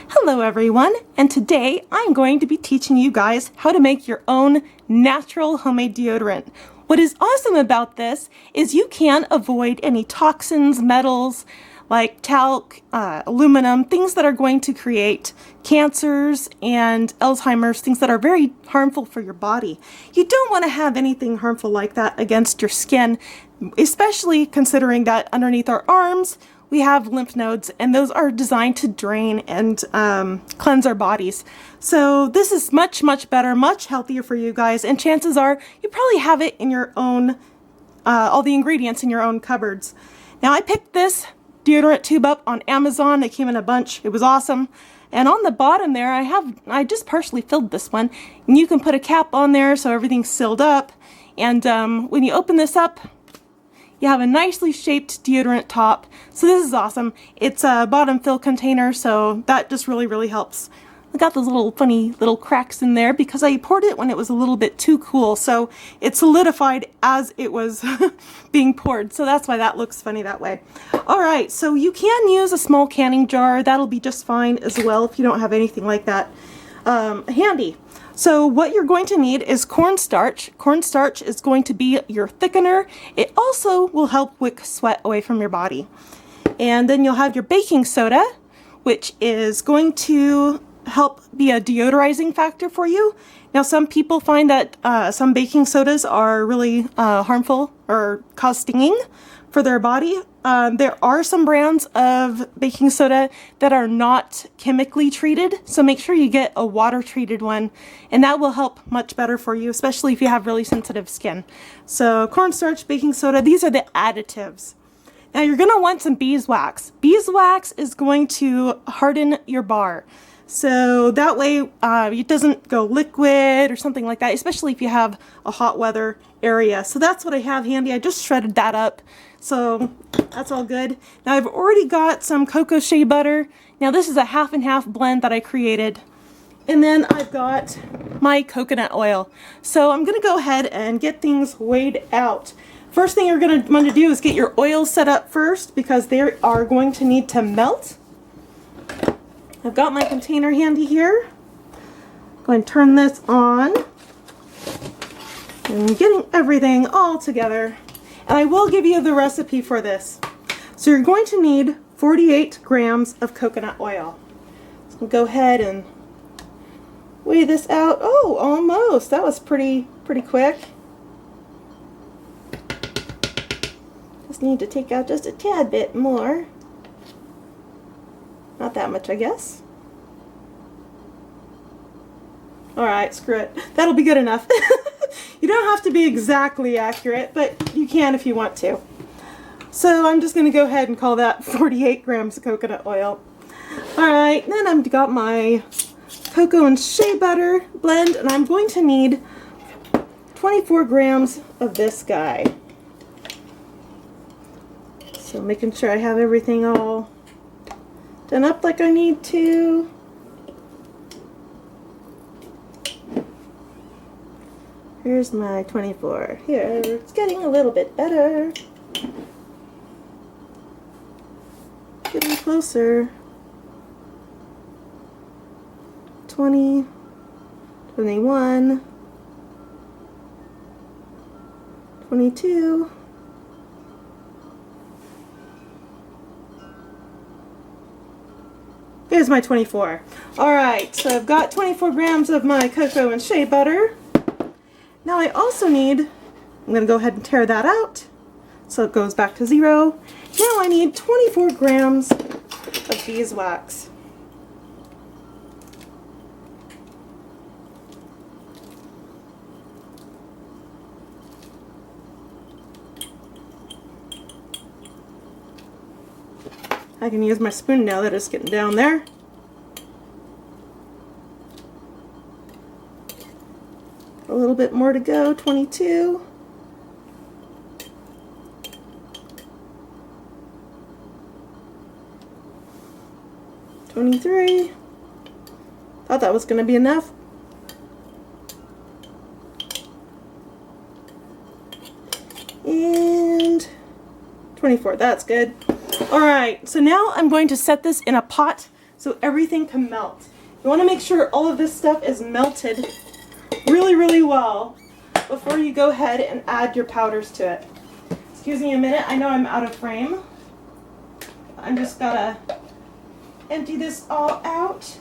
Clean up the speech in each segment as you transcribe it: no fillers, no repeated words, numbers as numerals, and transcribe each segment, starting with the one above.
Hello everyone, and today I'm going to be teaching you guys how to make your own natural homemade deodorant. What is awesome about this is you can avoid any toxins, metals, like talc, aluminum, things that are going to create cancers and Alzheimer's, things that are very harmful for your body. You don't want to have anything harmful like that against your skin, especially considering that underneath our arms, we have lymph nodes, and those are designed to drain and cleanse our bodies. So this is much, much better, much healthier for you guys, and chances are you probably have it in your own, all the ingredients in your own cupboards. Now I picked this deodorant tube up on Amazon. It came in a bunch. It was awesome. And on the bottom there, I just partially filled this one, and you can put a cap on there so everything's sealed up. And when you open this up, you have a nicely shaped deodorant top. So this is awesome. It's a bottom fill container, so that just really helps. I got those little funny little cracks in there because I poured it when it was a little bit too cool, so it solidified as it was being poured. So that's why that looks funny that way. Alright, so you can use a small canning jar. That'll be just fine as well if you don't have anything like that handy. So what you're going to need is cornstarch. Cornstarch is going to be your thickener. It also will help wick sweat away from your body. And then you'll have your baking soda, which is going to help be a deodorizing factor for you. Now some people find that some baking sodas are really harmful or cause stinging for their body. There are some brands of baking soda that are not chemically treated, so make sure you get a water treated one, and that will help much better for you, especially if you have really sensitive skin. So cornstarch, baking soda, these are the additives. Now you're going to want some beeswax. Beeswax is going to harden your bar, so that way it doesn't go liquid or something like that, especially if you have a hot weather area. So that's what I have handy. I just shredded that up, so that's all good. Now I've already got some cocoa shea butter. Now this is a half and half blend that I created. And then I've got my coconut oil. So I'm going to go ahead and get things weighed out. First thing you're going to want to do is get your oils set up first, because they are going to need to melt. I've got my container handy here. I'm going to turn this on. And getting everything all together. And I will give you the recipe for this. So you're going to need 48 grams of coconut oil. So go ahead and weigh this out. Oh, almost. That was pretty quick. Just need to take out just a tad bit more. Not that much, I guess. Alright, screw it. That'll be good enough. You don't have to be exactly accurate, but you can if you want to. So I'm just going to go ahead and call that 48 grams of coconut oil. Alright, then I've got my cocoa and shea butter blend, and I'm going to need 24 grams of this guy. So making sure I have everything all done up like I need to. Here's my 24. Here, it's getting a little bit better. Getting closer. 20, 21, 22. Here's my 24. Alright, so I've got 24 grams of my cocoa and shea butter. Now I also need, I'm going to go ahead and tear that out so it goes back to 0. Now I need 24 grams of beeswax. I can use my spoon now that it's getting down there. A little bit more to go, 22. $23. Thought that was going to be enough. And 24, that's good. Alright, so now I'm going to set this in a pot so everything can melt. You want to make sure all of this stuff is melted really, really well before you go ahead and add your powders to it. Excuse me a minute, I know I'm out of frame. I'm just gotta empty this all out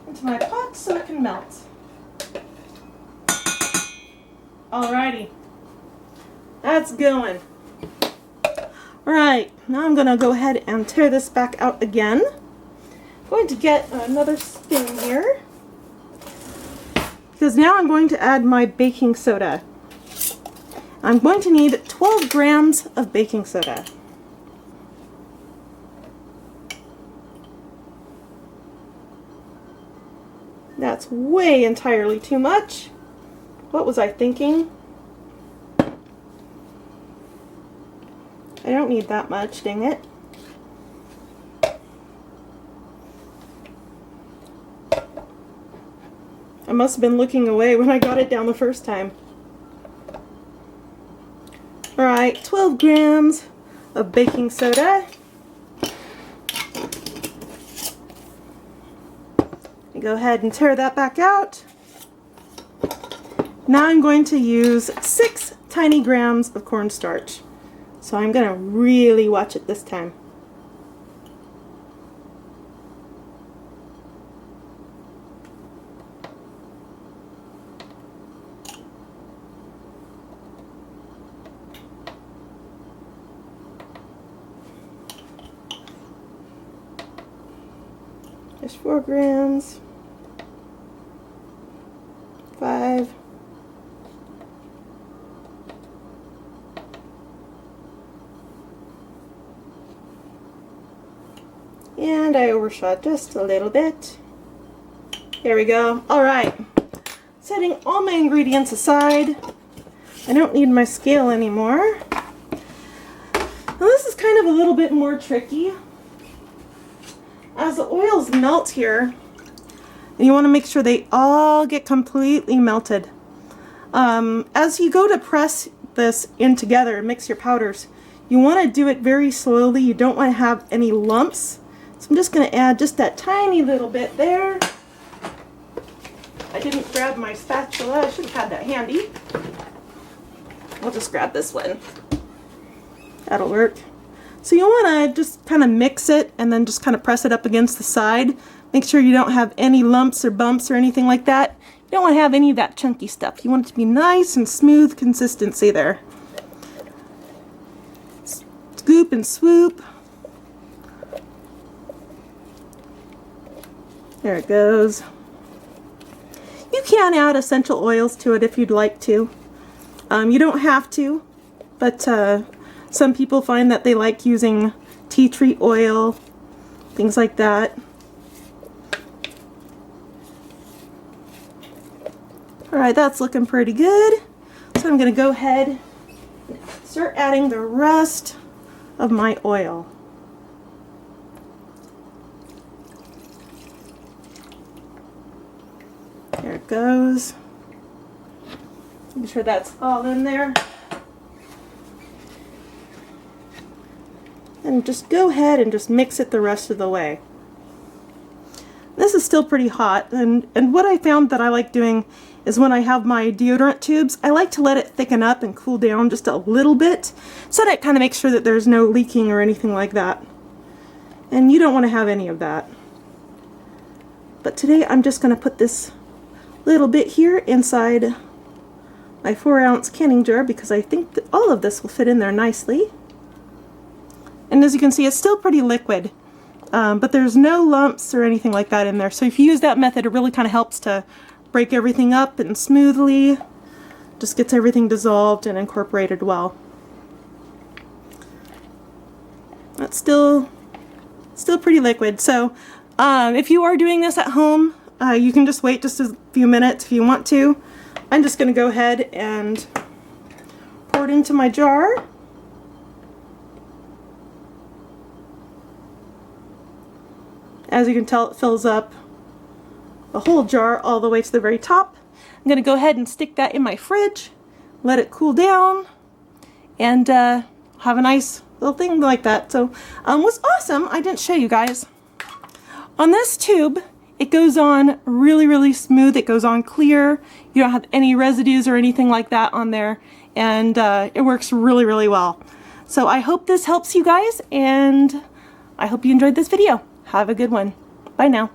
into my pot so it can melt. Alrighty, that's going. Alright, now I'm gonna go ahead and tear this back out again. I'm going to get another spoon here, because now I'm going to add my baking soda. I'm going to need 12 grams of baking soda. That's way entirely too much. What was I thinking? I don't need that much, dang it. I must have been looking away when I got it down the first time. Alright, 12 grams of baking soda. Go ahead and tear that back out. Now I'm going to use 6 tiny grams of cornstarch. So I'm going to really watch it this time. There's 4 grams. 5. And I overshot just a little bit. There we go. Alright. Setting all my ingredients aside. I don't need my scale anymore. Now this is kind of a little bit more tricky. As the oils melt here, and you want to make sure they all get completely melted. As you go to press this in together and mix your powders, you want to do it very slowly. You don't want to have any lumps. So I'm just going to add just that tiny little bit there. I didn't grab my spatula. I should have had that handy. I'll just grab this one. That'll work. So you want to just kind of mix it and then just kind of press it up against the side. Make sure you don't have any lumps or bumps or anything like that. You don't want to have any of that chunky stuff. You want it to be nice and smooth consistency there. Scoop and swoop. There it goes. You can add essential oils to it if you'd like to. You don't have to, but some people find that they like using tea tree oil, things like that. Alright, that's looking pretty good. So I'm going to go ahead and start adding the rest of my oil. There it goes. Make sure that's all in there. And just go ahead and just mix it the rest of the way. This is still pretty hot, and what I found that I like doing is when I have my deodorant tubes, I like to let it thicken up and cool down just a little bit, so that it kind of makes sure that there's no leaking or anything like that. And you don't want to have any of that. But today I'm just going to put this little bit here inside my 4-ounce canning jar, because I think that all of this will fit in there nicely. And as you can see, it's still pretty liquid, but there's no lumps or anything like that in there. So if you use that method, it really kind of helps to break everything up and smoothly, just gets everything dissolved and incorporated well. That's still pretty liquid. So if you are doing this at home, you can just wait just a few minutes if you want to. I'm just going to go ahead and pour it into my jar. As you can tell, it fills up the whole jar all the way to the very top. I'm going to go ahead and stick that in my fridge, let it cool down, and have a nice little thing like that. So was awesome. I didn't show you guys. On this tube, it goes on really, really smooth. It goes on clear. You don't have any residues or anything like that on there, and it works really, really well. So I hope this helps you guys, and I hope you enjoyed this video. Have a good one. Bye now.